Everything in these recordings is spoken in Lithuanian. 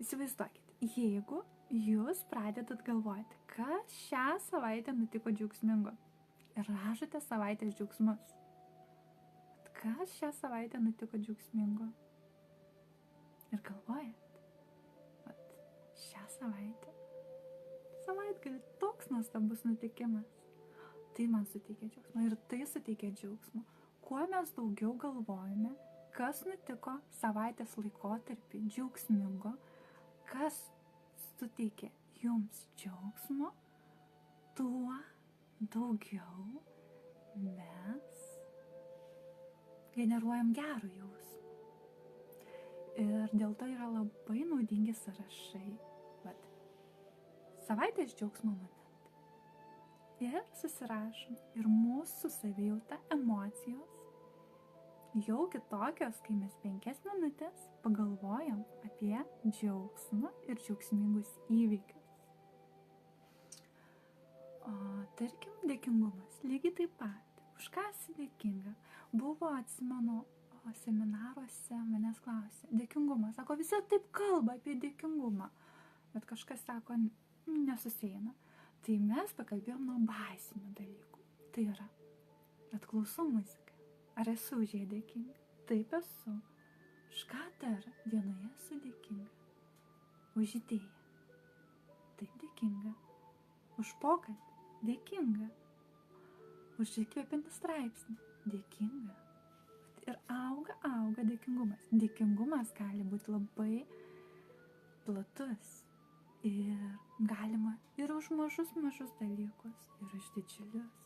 Įsivaizduokit, jeigu jūs pradedat galvoti, kas šią savaitę nutiko džiaugsmingo ir rašote savaitės džiaugsmus. Kas šią savaitę nutiko džiaugsmingo ir galvojat, šią savaitgalį toks nuostabus nutikimas. Tai man suteikia džiaugsmo ir tai suteikia džiaugsmo. Kuo mes daugiau galvojame, kas nutiko savaitės laikotarpį džiaugsmingo, kas suteikia jums džiaugsmo, tuo daugiau mes generuojam gerų jausmų. Ir dėl to yra labai naudingi sąrašai. Savaitės džiaugsmo momentai. Ir susirašom. Ir mūsų savijauta, emocijos jau kitokios, kai mes 5 minutės pagalvojam apie džiaugsmą ir džiaugsmingus įvykius. O tarkim, dėkingumas. Lygiai taip pat. Už ką esi dėkinga? Buvo, atsimenu, seminaruose manęs klausė. Dėkingumas. Sako, visi taip kalba apie dėkingumą. Bet kažkas sako, nesusieina. Tai mes pakalbėjom nuo bazinių dalykų. Tai yra, atklausau muziką. Ar esu už ją dėkinga? Taip esu. Už ką dar dienoje esu dėkinga? Už idėją. Taip dėkinga. Už pokalbį. Dėkinga. Už įkvepiantį straipsnį. Dėkinga. Ir auga dėkingumas. Dėkingumas gali būti labai platus. Ir galima ir už mažus dalykus, ir už didžiulius.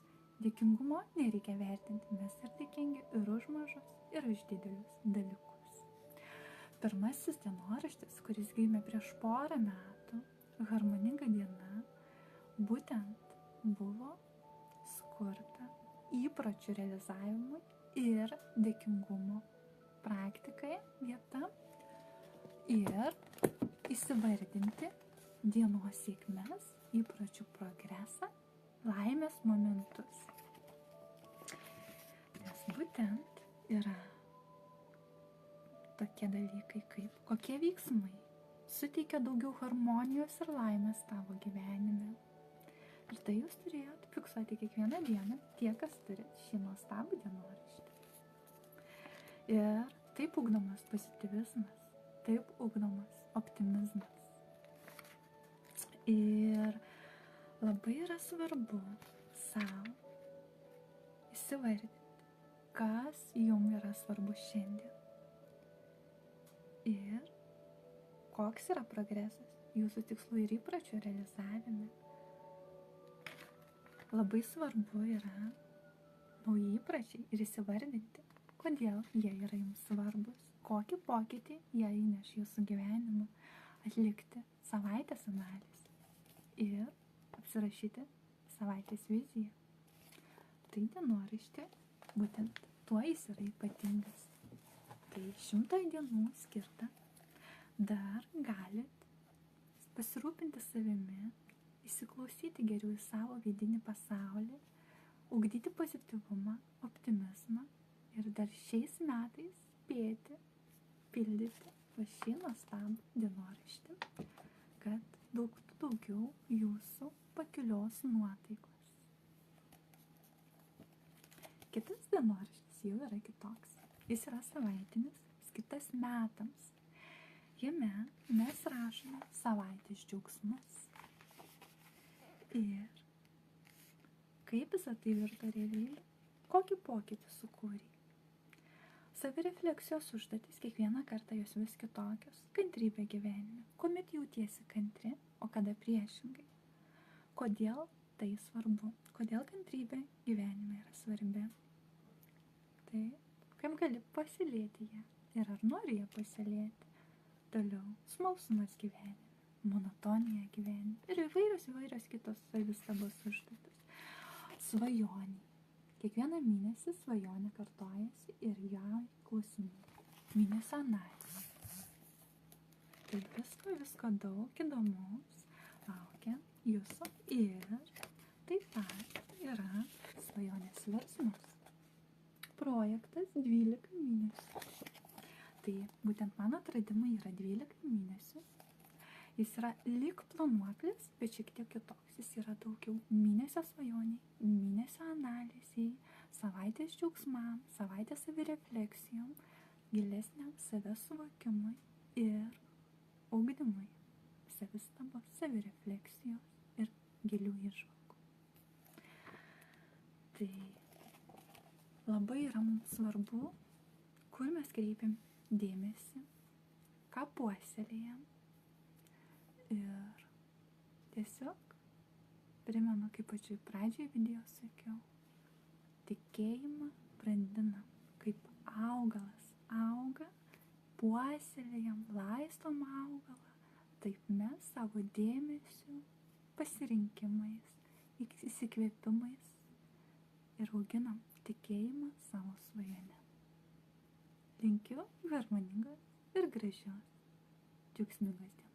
Dėkingumo nereikia vertinti, mes ir dėkingi ir už mažus, ir už didelius dalykus. Pirmasis dienoraštis, kuris gimė prieš porą metų, Harmoninga diena, būtent buvo skurta įpročių realizavimui ir dėkingumo praktikai vieta ir įsivardinti dienos sėkmes, įpročių progresą, laimės momentus. Nes būtent yra tokie dalykai kaip kokie veiksmai suteikia daugiau harmonijos ir laimės tavo gyvenime. Ir tai jūs turėjot fiksuoti kiekvieną dieną, tie, kas turi šį nuostabų dienoraštį. Ir taip ugdomas pozityvizmas, taip ugdomas optimizmas. Ir labai yra svarbu savo įsivardinti, kas jums yra svarbu šiandien. Ir koks yra progresas jūsų tikslų ir įpročių realizavime. Labai svarbu yra nauji įpročiai ir įsivardinti, kodėl jie yra jums svarbus, kokį pokytį jie įneš jūsų gyvenimą, atlikti savaitės analizę. Ir apsirašyti savaitės viziją. Tai dienoraštė, būtent tuo jis yra ypatingas. Tai 100 dienų skirta. Dar galit pasirūpinti savimi, įsiklausyti geriau į savo vidinį pasaulį, ugdyti pozityvumą, optimizmą ir dar šiais metais spėti pildyti šį nuostabų dienoraštį, kad daugiau jūsų pakilios nuotaikos. Kitas dienoraštis jau yra kitoks. Jis yra savaitinis, skirtas metams. Jame mes rašome savaitės džiaugsmus. Ir kaip visą tai virto realiai, kokį pokytį sukūrė. Savirefleksijos užduotis kiekvieną kartą jos vis kitokios. Kantrybė gyvenime. Kuomet jautiesi kantri, o kada priešingai. Kodėl tai svarbu? Kodėl kantrybė gyvenime yra svarbi? Tai kaip gali pasilėti ją ir ar nori ją pasilėti. Toliau smalsumas gyvenime, monotonija gyvenime ir įvairios kitos savistabos užduotis. Svajonė. Kiekvieną mėnesį svajonė kartojasi ir ją klausimai. Mėnesio analizė. Tai visko daug įdomaus laukia jūsų ir taip pat yra svajonės versmas. Projektas 12 mėnesių. Tai būtent mano atradimai yra 12 mėnesių Jis yra lyg planuoklis, bet šiek tiek kitoks. Jis yra daugiau mėnesio svajoniai, mėnesio analizai, savaitės džiaugsmam, savaitės savirefleksijom, gilesniam savęs suvokimui ir ugdymui savistabos, savirefleksijos ir gilių įžvalgų. Tai labai yra mums svarbu, kur mes kreipiam dėmesį, ką puoselėjam. Ir tiesiog primenu, kaip pačioj pradžioje video sakiau, tikėjimą brandinam, kaip augalas auga, puoselėjam, laistom augalą, taip mes savo dėmesiu, pasirinkimais, įsikvėpimais ir auginam tikėjimą savo svajonę. Linkiu harmoningos ir gražios, džiaugsmingos dienos.